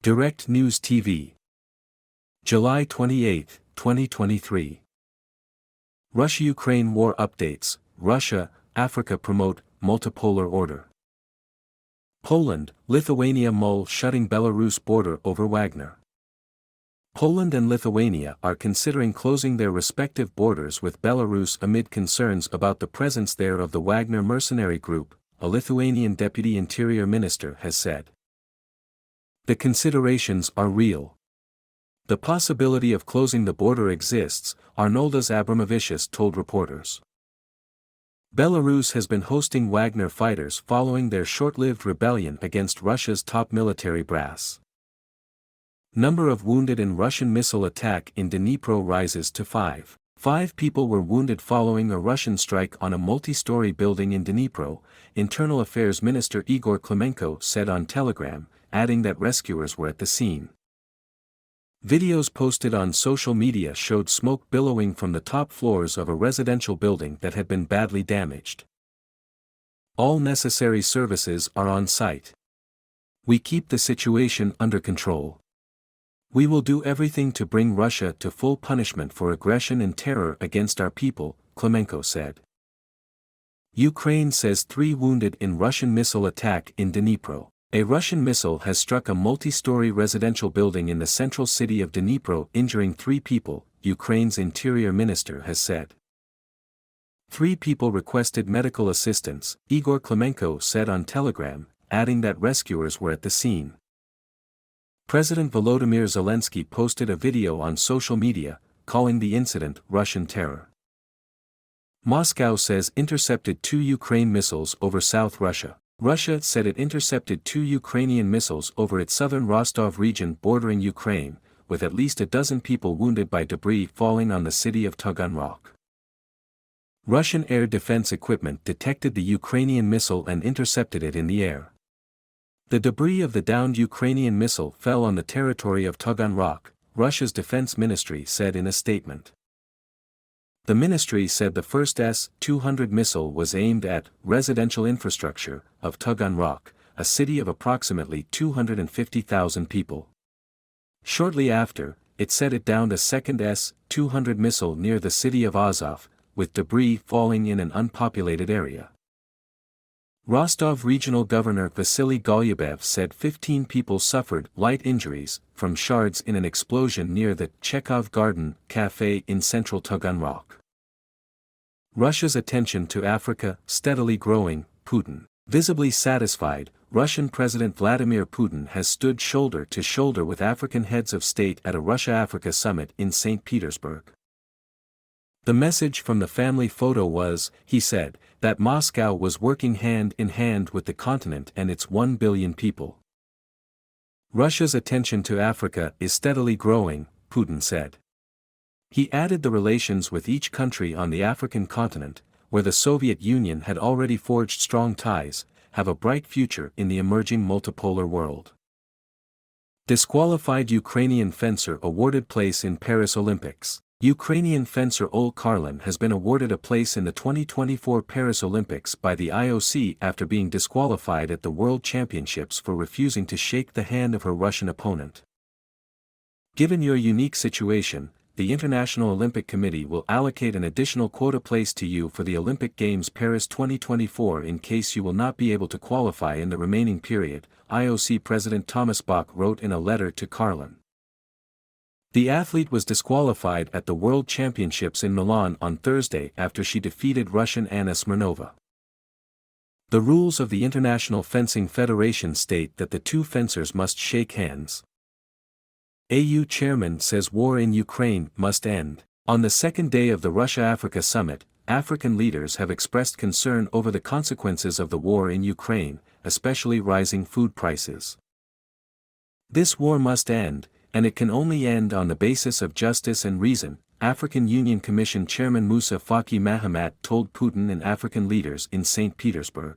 Direct News TV. July 28, 2023. Russia-Ukraine war updates. Russia, Africa promote multipolar order. Poland, Lithuania mull shutting Belarus border over Wagner. Poland and Lithuania are considering closing their respective borders with Belarus amid concerns about the presence there of the Wagner mercenary group, a Lithuanian deputy interior minister has said. The considerations are real. The possibility of closing the border exists, Arnoldas Abramovičius told reporters. Belarus has been hosting Wagner fighters following their short-lived rebellion against Russia's top military brass. Number of wounded in Russian missile attack in Dnipro rises to 5. 5 people were wounded following a Russian strike on a multi-story building in Dnipro, Internal Affairs Minister Igor Klimenko said on Telegram, adding that rescuers were at the scene. Videos posted on social media showed smoke billowing from the top floors of a residential building that had been badly damaged. All necessary services are on site. We keep the situation under control. We will do everything to bring Russia to full punishment for aggression and terror against our people, Klimenko said. Ukraine says 3 wounded in Russian missile attack in Dnipro. A Russian missile has struck a multi-story residential building in the central city of Dnipro, injuring 3 people, Ukraine's interior minister has said. 3 people requested medical assistance, Igor Klimenko said on Telegram, adding that rescuers were at the scene. President Volodymyr Zelensky posted a video on social media, calling the incident Russian terror. Moscow says intercepted 2 Ukraine missiles over South Russia. Russia said it intercepted 2 Ukrainian missiles over its southern Rostov region bordering Ukraine, with at least a dozen people wounded by debris falling on the city of Taganrog. Russian air defense equipment detected the Ukrainian missile and intercepted it in the air. The debris of the downed Ukrainian missile fell on the territory of Taganrog, Russia's defense ministry said in a statement. The ministry said the first S-200 missile was aimed at residential infrastructure of Taganrog, a city of approximately 250,000 people. Shortly after, it said it downed a second S-200 missile near the city of Azov, with debris falling in an unpopulated area. Rostov Regional Governor Vasily Golyabev said 15 people suffered light injuries from shards in an explosion near the Chekhov Garden Cafe in central Taganrog. Russia's attention to Africa steadily growing. Putin. Visibly satisfied, Russian President Vladimir Putin has stood shoulder to shoulder with African heads of state at a Russia-Africa summit in St. Petersburg. The message from the family photo was, he said, that Moscow was working hand in hand with the continent and its 1 billion people. Russia's attention to Africa is steadily growing, Putin said. He added the relations with each country on the African continent, where the Soviet Union had already forged strong ties, have a bright future in the emerging multipolar world. Disqualified Ukrainian fencer awarded place in Paris Olympics. Ukrainian fencer Ol Karlin has been awarded a place in the 2024 Paris Olympics by the IOC after being disqualified at the World Championships for refusing to shake the hand of her Russian opponent. Given your unique situation, the International Olympic Committee will allocate an additional quota place to you for the Olympic Games Paris 2024 in case you will not be able to qualify in the remaining period, IOC President Thomas Bach wrote in a letter to Karlin. The athlete was disqualified at the World Championships in Milan on Thursday after she defeated Russian Anna Smirnova. The rules of the International Fencing Federation state that the 2 fencers must shake hands. AU chairman says war in Ukraine must end. On the second day of the Russia-Africa summit, African leaders have expressed concern over the consequences of the war in Ukraine, especially rising food prices. This war must end, and it can only end on the basis of justice and reason, African Union Commission Chairman Moussa Faki Mahamat told Putin and African leaders in St. Petersburg.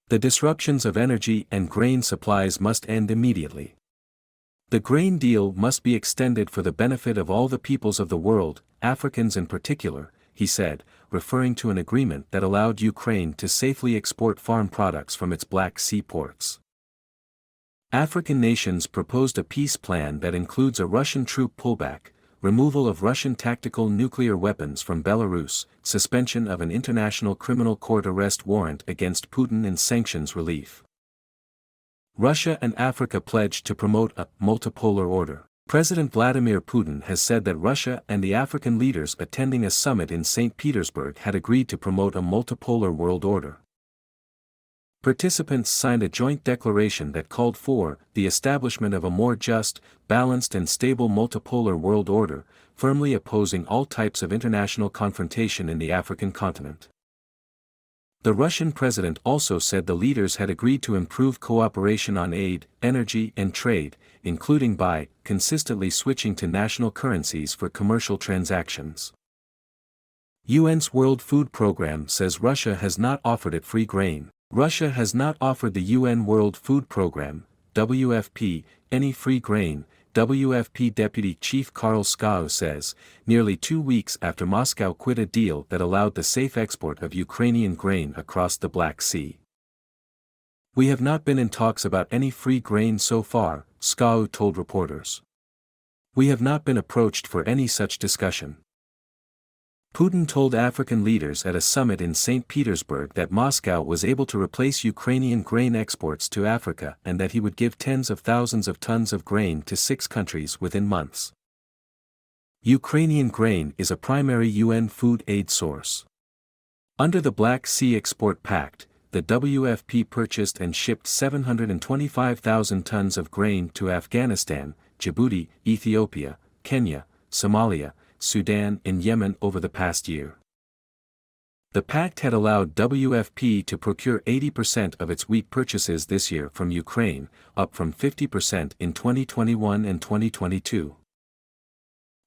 The disruptions of energy and grain supplies must end immediately. The grain deal must be extended for the benefit of all the peoples of the world, Africans in particular, he said, referring to an agreement that allowed Ukraine to safely export farm products from its Black Sea ports. African nations proposed a peace plan that includes a Russian troop pullback, removal of Russian tactical nuclear weapons from Belarus, suspension of an International Criminal Court arrest warrant against Putin and sanctions relief. Russia and Africa pledged to promote a multipolar order. President Vladimir Putin has said that Russia and the African leaders attending a summit in St. Petersburg had agreed to promote a multipolar world order. Participants signed a joint declaration that called for the establishment of a more just, balanced and stable multipolar world order, firmly opposing all types of international confrontation in the African continent. The Russian president also said the leaders had agreed to improve cooperation on aid, energy and trade, including by consistently switching to national currencies for commercial transactions. UN's World Food Programme says Russia has not offered it free grain. Russia has not offered the UN World Food Programme, WFP, any free grain, WFP Deputy Chief Karl Skau says, nearly 2 weeks after Moscow quit a deal that allowed the safe export of Ukrainian grain across the Black Sea. "We have not been in talks about any free grain so far," Skau told reporters. "We have not been approached for any such discussion." Putin told African leaders at a summit in St. Petersburg that Moscow was able to replace Ukrainian grain exports to Africa and that he would give tens of thousands of tons of grain to 6 countries within months. Ukrainian grain is a primary UN food aid source. Under the Black Sea Export Pact, the WFP purchased and shipped 725,000 tons of grain to Afghanistan, Djibouti, Ethiopia, Kenya, Somalia, Sudan and Yemen over the past year. The pact had allowed WFP to procure 80% of its wheat purchases this year from Ukraine, up from 50% in 2021 and 2022.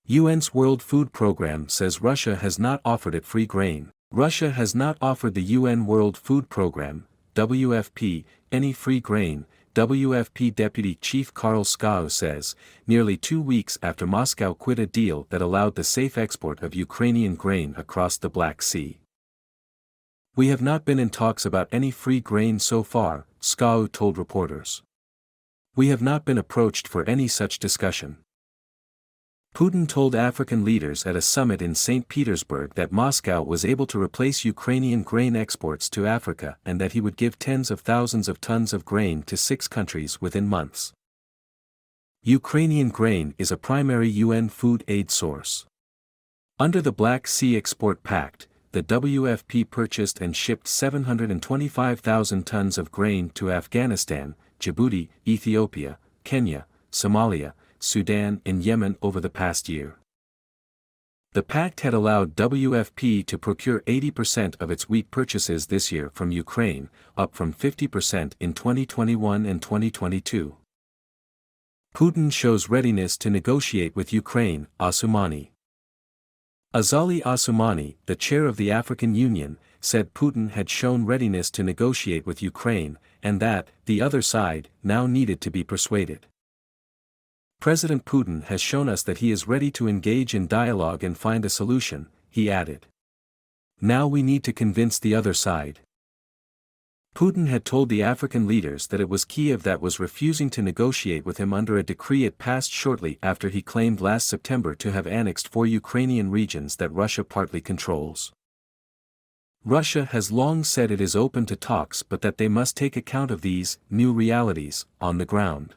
UN's World Food Programme says Russia has not offered it free grain. Russia has not offered the UN World Food Programme, WFP, any free grain, WFP Deputy Chief Karl Skau says, nearly 2 weeks after Moscow quit a deal that allowed the safe export of Ukrainian grain across the Black Sea. "We have not been in talks about any free grain so far," Skau told reporters. "We have not been approached for any such discussion." Putin told African leaders at a summit in St. Petersburg that Moscow was able to replace Ukrainian grain exports to Africa and that he would give tens of thousands of tons of grain to 6 countries within months. Ukrainian grain is a primary UN food aid source. Under the Black Sea Export Pact, the WFP purchased and shipped 725,000 tons of grain to Afghanistan, Djibouti, Ethiopia, Kenya, Somalia, Sudan and Yemen over the past year. The pact had allowed WFP to procure 80% of its wheat purchases this year from Ukraine, up from 50% in 2021 and 2022. Putin shows readiness to negotiate with Ukraine, Assoumani. Azali Assoumani, the chair of the African Union, said Putin had shown readiness to negotiate with Ukraine, and that the other side now needed to be persuaded. "President Putin has shown us that he is ready to engage in dialogue and find a solution," he added. "Now we need to convince the other side." Putin had told the African leaders that it was Kiev that was refusing to negotiate with him under a decree it passed shortly after he claimed last September to have annexed 4 Ukrainian regions that Russia partly controls. Russia has long said it is open to talks but that they must take account of these new realities on the ground.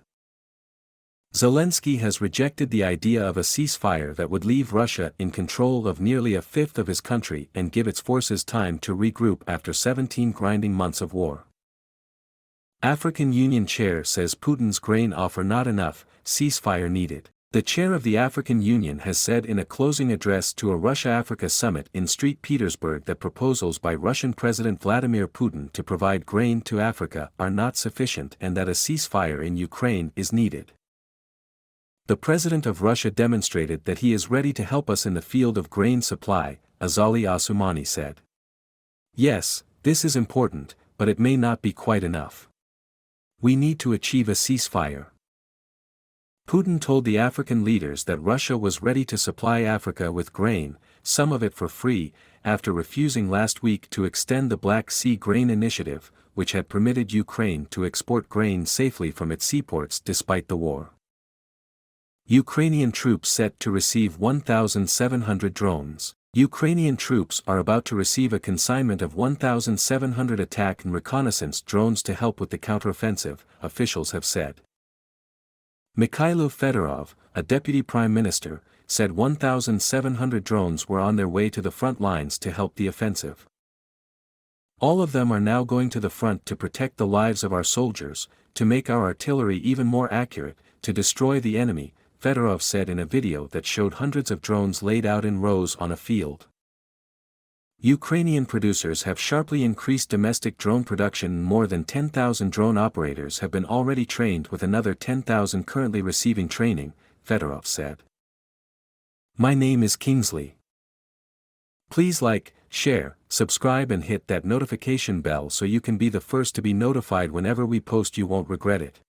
Zelensky has rejected the idea of a ceasefire that would leave Russia in control of nearly a fifth of his country and give its forces time to regroup after 17 grinding months of war. African Union chair says Putin's grain offer not enough, ceasefire needed. The chair of the African Union has said in a closing address to a Russia-Africa summit in St. Petersburg that proposals by Russian President Vladimir Putin to provide grain to Africa are not sufficient and that a ceasefire in Ukraine is needed. "The President of Russia demonstrated that he is ready to help us in the field of grain supply," Azali Assoumani said. "Yes, this is important, but it may not be quite enough. We need to achieve a ceasefire." Putin told the African leaders that Russia was ready to supply Africa with grain, some of it for free, after refusing last week to extend the Black Sea Grain Initiative, which had permitted Ukraine to export grain safely from its seaports despite the war. Ukrainian troops set to receive 1,700 drones. Ukrainian troops are about to receive a consignment of 1,700 attack and reconnaissance drones to help with the counteroffensive, officials have said. Mikhailo Fedorov, a deputy prime minister, said 1,700 drones were on their way to the front lines to help the offensive. All of them are now going to the front to protect the lives of our soldiers, to make our artillery even more accurate, to destroy the enemy, Fedorov said in a video that showed hundreds of drones laid out in rows on a field. Ukrainian producers have sharply increased domestic drone production and more than 10,000 drone operators have been already trained with another 10,000 currently receiving training, Fedorov said. My name is Kingsley. Please like, share, subscribe and hit that notification bell so you can be the first to be notified whenever we post. You won't regret it.